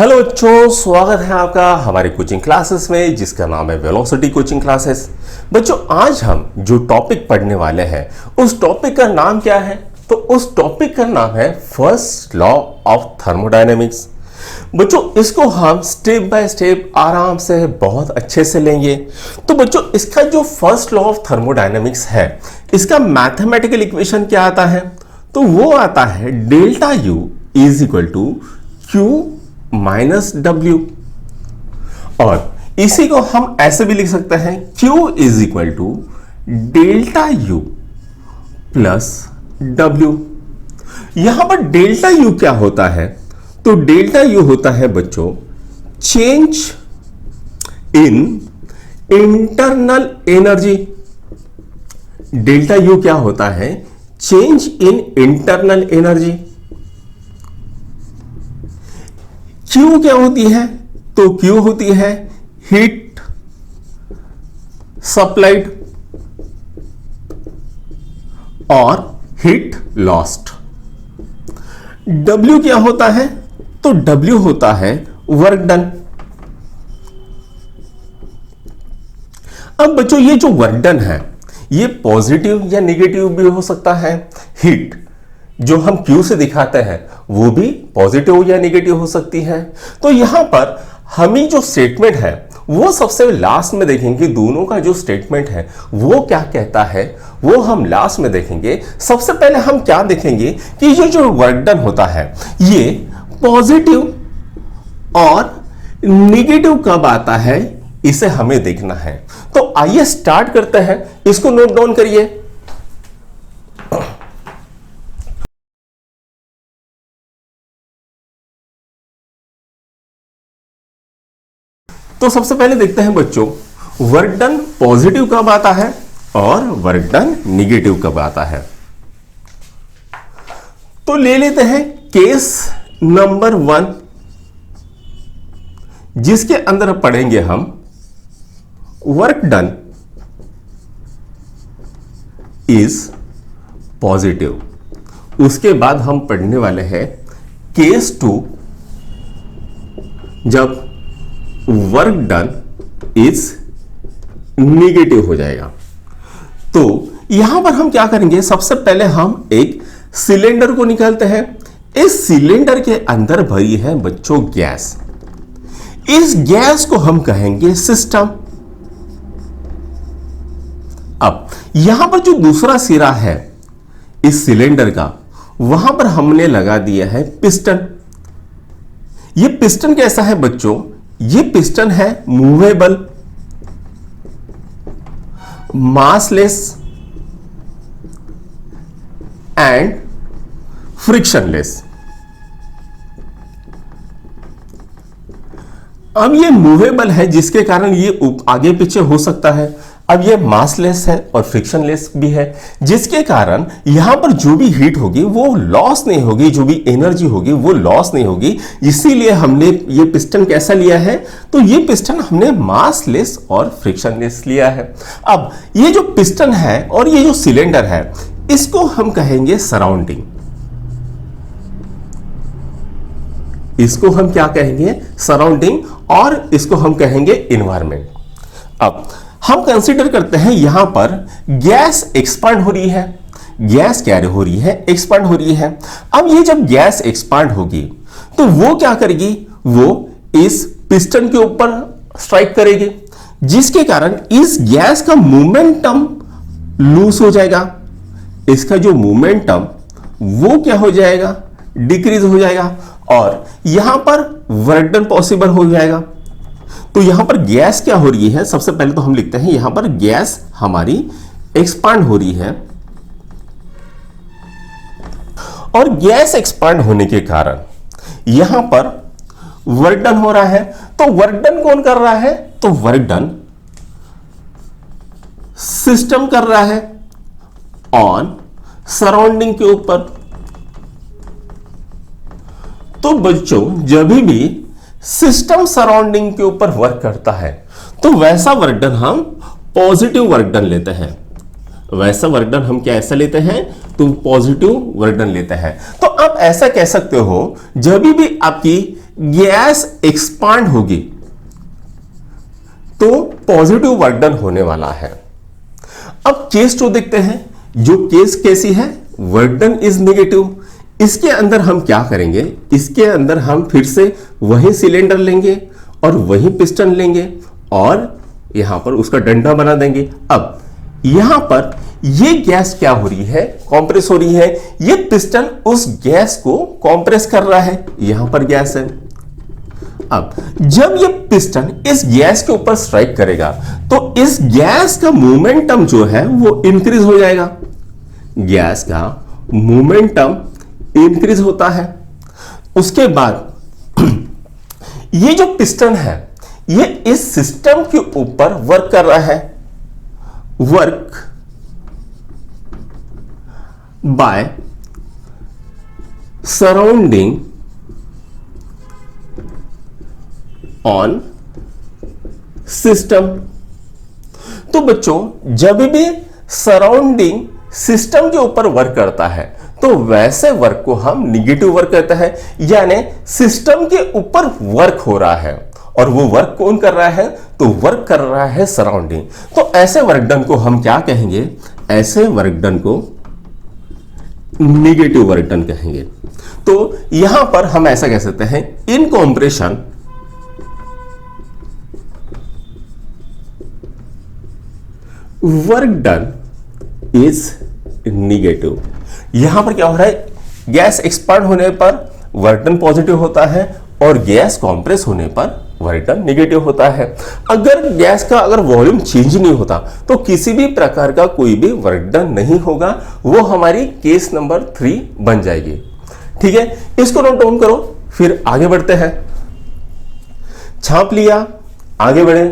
Hello बच्चों, स्वागत है आपका हमारी कोचिंग क्लासेस में जिसका नाम है वेलोसिटी कोचिंग क्लासेस। बच्चों, आज हम जो टॉपिक पढ़ने वाले हैं उस टॉपिक का नाम क्या है? तो उस टॉपिक का नाम है फर्स्ट लॉ ऑफ थर्मोडायनेमिक्स। बच्चों, इसको हम स्टेप बाय स्टेप आराम से बहुत अच्छे से लेंगे। तो बच्चों, इसका जो फर्स्ट लॉ ऑफ थर्मोडायनेमिक्स है, इसका मैथमेटिकल इक्वेशन क्या आता है? तो वो आता है delta U is equal to Q minus W. और इसी को हम ऐसे भी लिख सकते हैं Q is equal to delta U plus W. यहां पर डेल्टा यू क्या होता है? तो डेल्टा यू होता है बच्चों change in internal energy. Delta U क्या होता है? Change in internal energy. Q क्या होती है? तो क्यू होती है हीट सप्लाइड और हीट लॉस्ट। डब्ल्यू क्या होता है? तो डब्ल्यू होता है वर्क डन। अब बच्चों, ये जो वर्क डन है ये पॉजिटिव या नेगेटिव भी हो सकता है। हीट जो हम Q से दिखाते हैं वो भी पॉजिटिव या नेगेटिव हो सकती है। तो यहां पर हमें जो स्टेटमेंट है वो सबसे लास्ट में देखेंगे। दोनों का जो स्टेटमेंट है वो क्या कहता है वो हम लास्ट में देखेंगे। सबसे पहले हम क्या देखेंगे कि ये जो वर्क डन होता है ये पॉजिटिव और नेगेटिव कब आता है, इसे हमें देखना है। तो आइए स्टार्ट करते हैं। इसको नोट डाउन करिए। तो सबसे पहले देखते हैं बच्चों, वर्क डन पॉजिटिव कब आता है और वर्क डन निगेटिव कब आता है। तो ले लेते हैं केस नंबर 1, जिसके अंदर पढ़ेंगे हम वर्क डन इज पॉजिटिव। उसके बाद हम पढ़ने वाले हैं केस 2, जब वर्क डन इज नेगेटिव हो जाएगा। तो यहां पर हम क्या करेंगे, सबसे पहले हम एक सिलेंडर को निकालते हैं। इस सिलेंडर के अंदर भरी है बच्चों गैस। इस गैस को हम कहेंगे सिस्टम। अब यहां पर जो दूसरा सिरा है इस सिलेंडर का, वहां पर हमने लगा दिया है पिस्टन। यह पिस्टन कैसा है बच्चों? ये पिस्टन है मूवेबल, मासलेस एंड फ्रिक्शनलेस। अब ये मूवेबल है जिसके कारण ये आगे पीछे हो सकता है। अब ये मासलेस है और फ्रिक्शनलेस भी है जिसके कारण यहां पर जो भी हीट होगी वो लॉस नहीं होगी, जो भी एनर्जी होगी वो लॉस नहीं होगी। इसीलिए हमने ये पिस्टन कैसा लिया है? तो ये पिस्टन हमने मासलेस और फ्रिक्शनलेस लिया है। अब ये जो पिस्टन है और ये जो सिलेंडर है इसको हम कहेंगे सराउंडिंग। इसको हम क्या कहेंगे? सराउंडिंग। और इसको हम कहेंगे इन्वायरमेंट। अब हम कंसीडर करते हैं यहां पर गैस एक्सपांड हो रही है। गैस क्या हो रही है? एक्सपांड हो रही है। अब ये जब गैस एक्सपांड होगी तो वो क्या करेगी? वो इस पिस्टन के ऊपर स्ट्राइक करेगी जिसके कारण इस गैस का मोमेंटम लूज हो जाएगा। इसका जो मोमेंटम वो क्या हो जाएगा? डिक्रीज हो जाएगा और यहां पर वर्क डन पॉसिबल हो जाएगा। तो यहां पर गैस क्या हो रही है? सबसे पहले तो हम लिखते हैं यहां पर गैस हमारी एक्सपांड हो रही है और गैस एक्सपांड होने के कारण यहां पर वर्क डन हो रहा है। तो वर्क डन कौन कर रहा है? तो वर्क डन सिस्टम कर रहा है ऑन सराउंडिंग के ऊपर। तो बच्चों, जब भी सिस्टम सराउंडिंग के ऊपर वर्क करता है तो वैसा वर्क डन हम पॉजिटिव वर्क डन लेते हैं। वैसा वर्क डन हम क्या ऐसा लेते हैं? तो पॉजिटिव वर्क डन लेते हैं। तो आप ऐसा कह सकते हो जब भी आपकी गैस एक्सपांड होगी तो पॉजिटिव वर्क डन होने वाला है। अब केस 2 देखते हैं। जो केस कैसी है, वर्क डन इज नेगेटिव। इसके अंदर हम क्या करेंगे, इसके अंदर हम फिर से वही सिलेंडर लेंगे और वही पिस्टन लेंगे और यहां पर उसका डंडा बना देंगे। अब यहां पर ये गैस क्या हो रही है, कंप्रेस हो रही है। ये पिस्टन उस गैस को कंप्रेस कर रहा है, यहां पर गैस है। अब जब ये पिस्टन इस गैस के ऊपर स्ट्राइक करेगा तो इस गैस का मोमेंटम जो है वो इंक्रीज हो जाएगा। गैस का मोमेंटम इंक्रीज होता है। उसके बाद ये जो पिस्टन है ये इस सिस्टम के ऊपर वर्क कर रहा है। Work by surrounding on system. तो बच्चों जब भी सराउंडिंग सिस्टम के ऊपर वर्क करता है तो वैसे वर्क को हम निगेटिव वर्क कहते हैं, यानी सिस्टम के ऊपर वर्क हो रहा है। और वो वर्क कौन कर रहा है, तो वर्क कर रहा है सराउंडिंग। तो ऐसे वर्क डन को हम क्या कहेंगे, ऐसे वर्क डन को निगेटिव वर्क डन कहेंगे। तो यहां पर हम ऐसा कह सकते हैं, in compression work done is negative. यहां पर क्या हो रहा है, गैस एक्सपांड होने पर वर्क डन पॉजिटिव होता है और गैस कंप्रेस होने पर वर्क डन निगेटिव होता है। अगर गैस का वॉल्यूम चेंज नहीं होता तो किसी भी प्रकार का कोई भी वर्क डन नहीं होगा। वो हमारी केस नंबर 3 बन जाएगी। ठीक है, इसको नोट डाउन करो, फिर आगे बढ़ते हैं। छाप लिया, आगे बढ़े।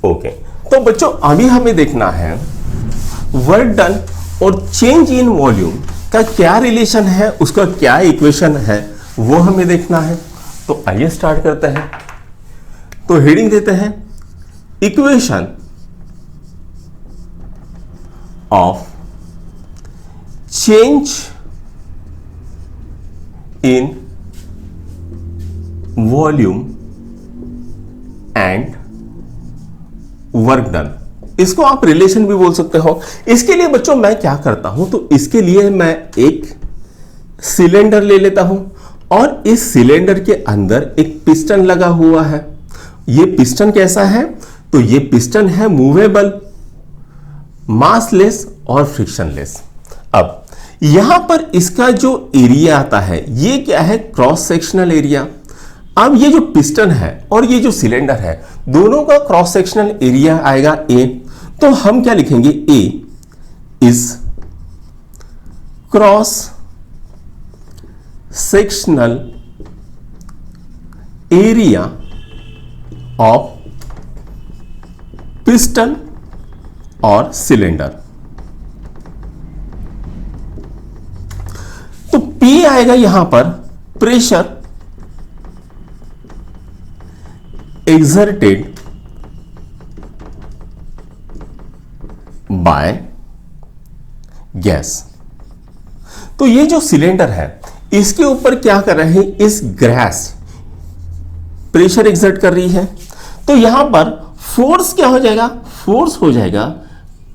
ओके, तो बच्चों अभी हमें देखना है वर्क डन और चेंज इन वॉल्यूम का क्या रिलेशन है, उसका क्या इक्वेशन है, वो हमें देखना है। तो आइए स्टार्ट करते हैं। तो हेडिंग देते हैं, equation of change in volume and work done. इसको आप रिलेशन भी बोल सकते हो। इसके लिए बच्चों मैं क्या करता हूं, तो इसके लिए मैं एक सिलेंडर ले लेता हूं और इस सिलेंडर के अंदर एक पिस्टन लगा हुआ है। ये पिस्टन कैसा है, तो ये पिस्टन है मूवेबल, मासलेस और फ्रिक्शनलेस। अब यहां पर इसका जो एरिया आता है ये क्या है, क्रॉस सेक्शनल एरिया। अब ये जो पिस्टन है और ये जो सिलेंडर है दोनों का क्रॉस सेक्शनल एरिया आएगा ए। तो हम क्या लिखेंगे, A is cross sectional area of piston और सिलेंडर। तो P आएगा यहां पर प्रेशर exerted by गैस। तो ये जो सिलेंडर है इसके ऊपर क्या कर रहे हैं, इस गैस प्रेशर एक्सर्ट कर रही है। तो यहां पर फोर्स क्या हो जाएगा, फोर्स हो जाएगा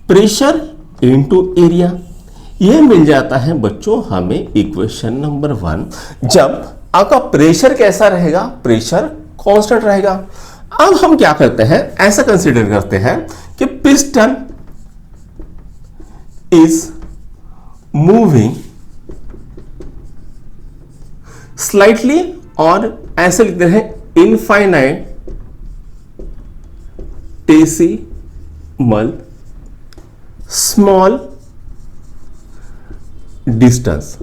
प्रेशर इनटू एरिया। ये मिल जाता है बच्चों हमें इक्वेशन नंबर 1। जब आपका प्रेशर कैसा रहेगा, प्रेशर कांस्टेंट रहेगा। अब हम क्या करते हैं, ऐसा कंसीडर करते हैं कि पिस्टन इज मूविंग स्लाइटली, और ऐसे लिखते हैं इनफाइनाइट डेसिमल स्मॉल डिस्टेंस।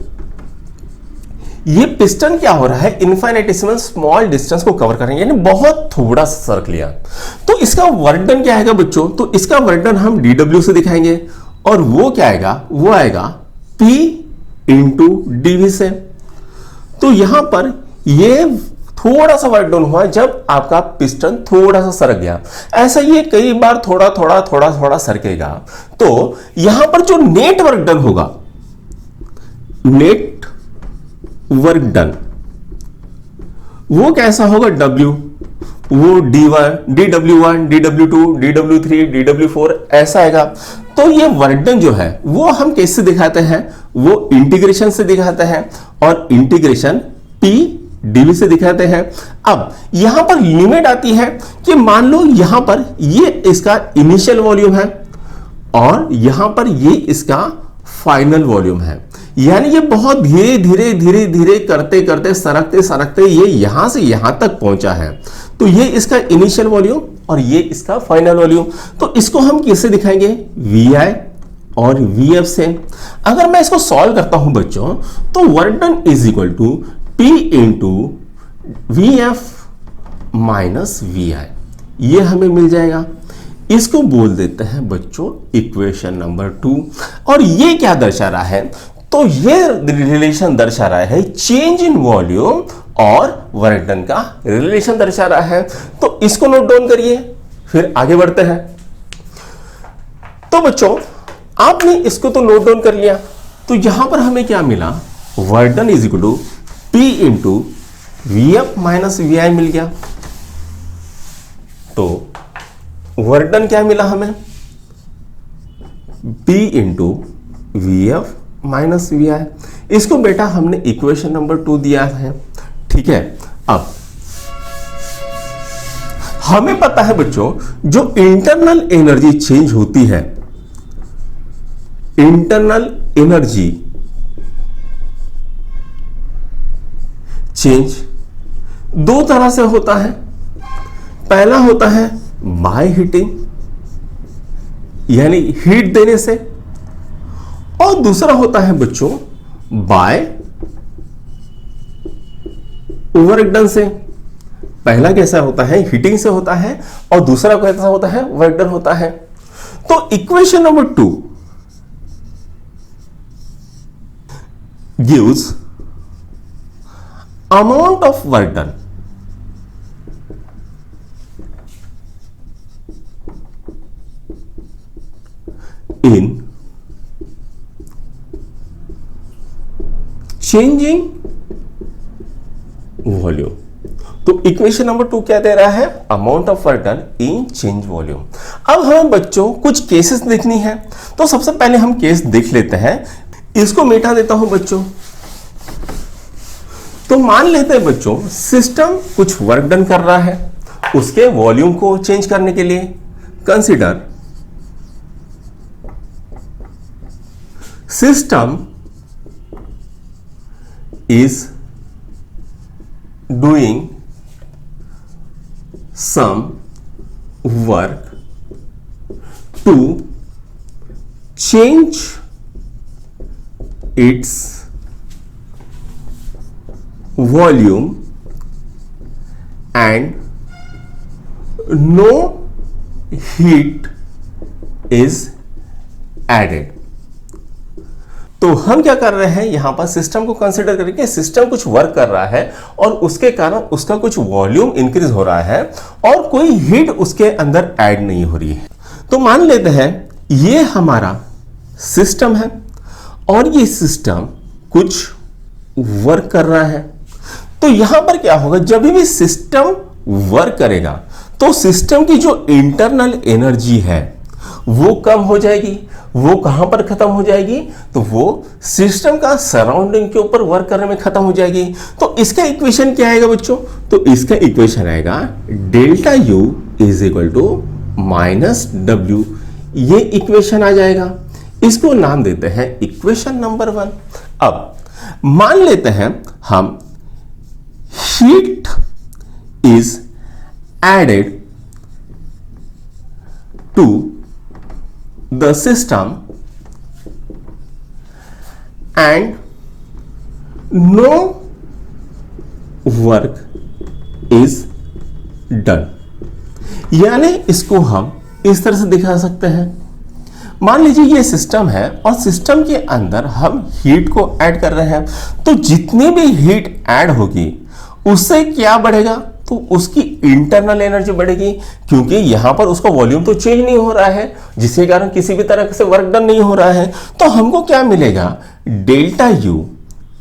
ये पिस्टन क्या हो रहा है, इनफाइनेटेसिमल स्मॉल डिस्टेंस को कवर करेंगे, यानी बहुत थोड़ा सा सर्क लिया। तो इसका वर्क डन क्या आएगा बच्चों, तो इसका वर्क डन हम dw से दिखाएंगे और वो क्या आएगा, वो आएगा P इंटू dv से। तो यहां पर ये थोड़ा सा वर्क डन हुआ जब आपका पिस्टन थोड़ा सा सरक गया। ऐसा ये कई बार थोड़ा थोड़ा थोड़ा थोड़ा सरकेगा। तो यहां पर जो नेट वर्क डन होगा, नेट वर्क डन वो कैसा होगा W, वो D1, DW1, DW2, DW3, DW4 ऐसा आएगा। तो ये वर्क डन जो है वो हम कैसे दिखाते हैं, वो इंटीग्रेशन से दिखाते हैं और इंटीग्रेशन P dv से दिखाते हैं। अब यहां पर लिमिट आती है कि मान लो यहां पर ये इसका इनिशियल वॉल्यूम है और यहां पर ये इसका फाइनल वॉल्यूम है, यानी ये बहुत धीरे धीरे धीरे धीरे करते करते सरकते सरकते ये यहां से यहां तक पहुंचा है। तो ये इसका इनिशियल वॉल्यूम और ये इसका फाइनल वॉल्यूम। तो इसको हम किससे दिखाएंगे, vi और vf से। अगर मैं इसको सॉल्व करता हूं बच्चों, तो work done is equal to P into vf minus vi, ये हमें मिल जाएगा। इसको बोल देते हैं बच्चों इक्वेशन नंबर 2। और ये क्या दर्शा रहा है, तो ये रिलेशन दर्शा रहा है चेंज इन वॉल्यूम और वर्क डन का रिलेशन दर्शा रहा है। तो इसको नोट डाउन करिए, फिर आगे बढ़ते हैं। तो बच्चों आपने इसको तो नोट डाउन कर लिया, तो यहां पर हमें क्या मिला, work done is equal to P into vf minus vi मिल गया। तो वर्क डन क्या मिला हमें, P into vf minus vi। इसको बेटा हमने इक्वेशन नंबर 2 दिया है, ठीक है। अब हमें पता है बच्चों जो इंटरनल एनर्जी चेंज होती है, इंटरनल एनर्जी चेंज दो तरह से होता है। पहला होता है बाय हीटिंग, यानी हीट देने से, और दूसरा होता है बच्चों बाय वर्क डन से। पहला कैसा होता है, हीटिंग से होता है, और दूसरा कैसा होता है, वर्क डन होता है। तो equation number 2 gives amount of work done in changing volume. तो इक्वेशन नंबर 2 क्या दे रहा है, amount of work done in change volume. अब हमें बच्चों कुछ केसेस देखनी है, तो सबसे पहले हम केस देख लेते हैं। इसको मिटा देता हूं बच्चों। तो मान लेते हैं बच्चों सिस्टम कुछ वर्क डन कर रहा है, उसके वॉल्यूम को चेंज करने के लिए consider system is doing some work to change its volume and no heat is added। तो हम क्या कर रहे हैं, यहां पर सिस्टम को कंसीडर करके सिस्टम कुछ वर्क कर रहा है और उसके कारण उसका कुछ वॉल्यूम इंक्रीज हो रहा है और कोई हीट उसके अंदर ऐड नहीं हो रही है। तो मान लेते हैं ये हमारा सिस्टम है और ये सिस्टम कुछ वर्क कर रहा है। तो यहां पर क्या होगा, जब भी सिस्टम वर्क करेगा तो सिस्टम की जो इंटरनल एनर्जी है वो कम हो जाएगी। वो कहां पर खत्म हो जाएगी, तो वो सिस्टम का सराउंडिंग के ऊपर वर्क करने में खत्म हो जाएगी। तो इसका इक्वेशन क्या आएगा बच्चों, तो इसका इक्वेशन आएगा delta U is equal to minus W. ये इक्वेशन आ जाएगा। इसको नाम देते हैं इक्वेशन नंबर 1। अब मान लेते हैं हम heat is added to the system and no work is done। यानी इसको हम इस तरह से दिखा सकते हैं। मान लीजिए ये सिस्टम है और सिस्टम के अंदर हम हीट को ऐड कर रहे हैं, तो जितनी भी हीट ऐड होगी उससे क्या बढ़ेगा, तो उसकी इंटरनल एनर्जी बढ़ेगी, क्योंकि यहां पर उसका वॉल्यूम तो चेंज नहीं हो रहा है, जिसके कारण किसी भी तरह से वर्क डन नहीं हो रहा है। तो हमको क्या मिलेगा, delta U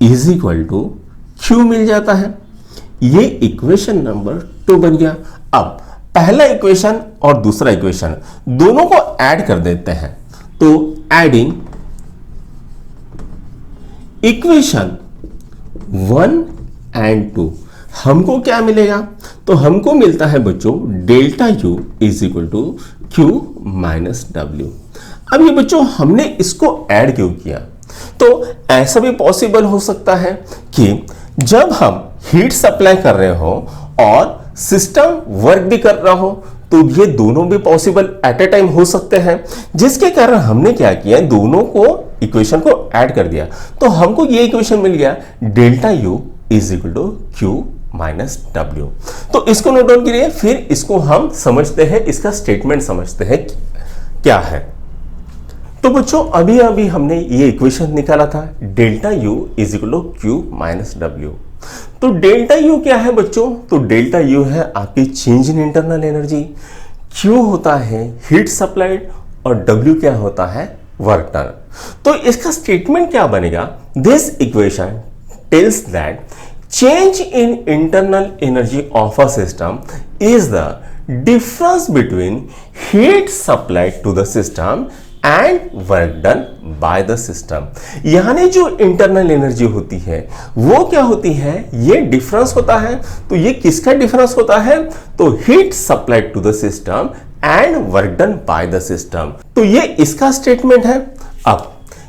is equal to Q मिल जाता है। ये इक्वेशन नंबर 2 बन गया। अब पहला इक्वेशन और दूसरा इक्वेशन दोनों को ऐड कर देते हैं, तो एडिंग इक्वेशन 1 एंड 2 हमको क्या मिलेगा? तो हमको मिलता है बच्चों delta U is equal to Q minus W। अब ये बच्चों हमने इसको ऐड क्यों किया? तो ऐसा भी पॉसिबल हो सकता है कि जब हम हीट सप्लाई कर रहे हो और सिस्टम वर्क भी कर रहा हो, तो ये दोनों भी पॉसिबल एट ए टाइम हो सकते हैं, जिसके कारण हमने क्या किया, दोनों को इक्वेशन को ऐड कर दिया। तो हमको ये इक्वेशन मिल गया delta U is equal to Q minus W। तो इसको नोट डाउन करिए, फिर इसको हम समझते हैं, इसका स्टेटमेंट समझते हैं क्या है। तो बच्चों अभी अभी हमने ये इक्वेशन निकाला था delta U is equal to Q minus W। तो डेल्टा U क्या है बच्चों? तो डेल्टा U है आपकी change in internal energy, Q होता है हीट सप्लाइड और W क्या होता है, वर्क डन। तो इसका स्टेटमेंट क्या बनेगा? This equation tells that change in internal energy of a system is the difference between heat supplied to the system and work done by the system। यानी जो इंटरनल एनर्जी होती है वो क्या होती है, ये डिफरेंस होता है। तो ये किसका डिफरेंस होता है? तो heat supplied to the system and work done by the system. तो ये इसका स्टेटमेंट है। अब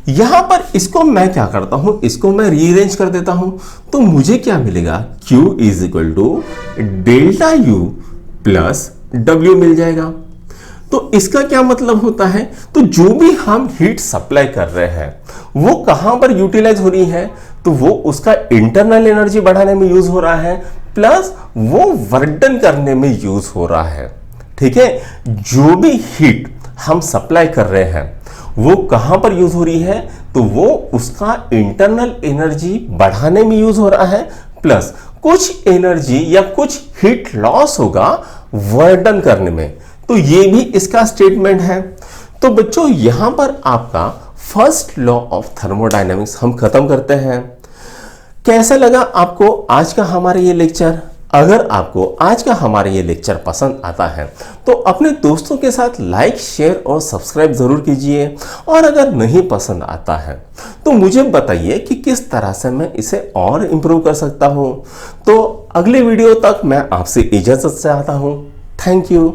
यहां पर इसको मैं क्या करता हूं, इसको मैं रीअरेंज कर देता हूं, तो मुझे क्या मिलेगा, Q is equal to delta U plus W मिल जाएगा। तो इसका क्या मतलब होता है? तो जो भी हम हीट सप्लाई कर रहे हैं वो कहां पर यूटिलाइज हो रही है, तो वो उसका इंटरनल एनर्जी बढ़ाने में यूज हो रहा है, प्लस वो वर्क डन करने में यूज हो रहा है। ठीक है, जो भी हीट हम सप्लाई कर रहे हैं वो कहां पर यूज हो रही है, तो वो उसका इंटरनल एनर्जी बढ़ाने में यूज हो रहा है, प्लस कुछ एनर्जी या कुछ हीट लॉस होगा वर्क डन करने में। तो ये भी इसका स्टेटमेंट है। तो बच्चों यहां पर आपका फर्स्ट लॉ ऑफ थर्मोडायनेमिक्स हम खत्म करते हैं। कैसा लगा आपको आज का हमारा ये लेक्चर? अगर आपको आज का हमारा ये लेक्चर पसंद आता है तो अपने दोस्तों के साथ लाइक, शेयर और सब्सक्राइब जरूर कीजिए, और अगर नहीं पसंद आता है तो मुझे बताइए कि किस तरह से मैं इसे और इम्प्रूव कर सकता हूं। तो अगले वीडियो तक मैं आपसे इजाजत चाहता हूं। Thank you.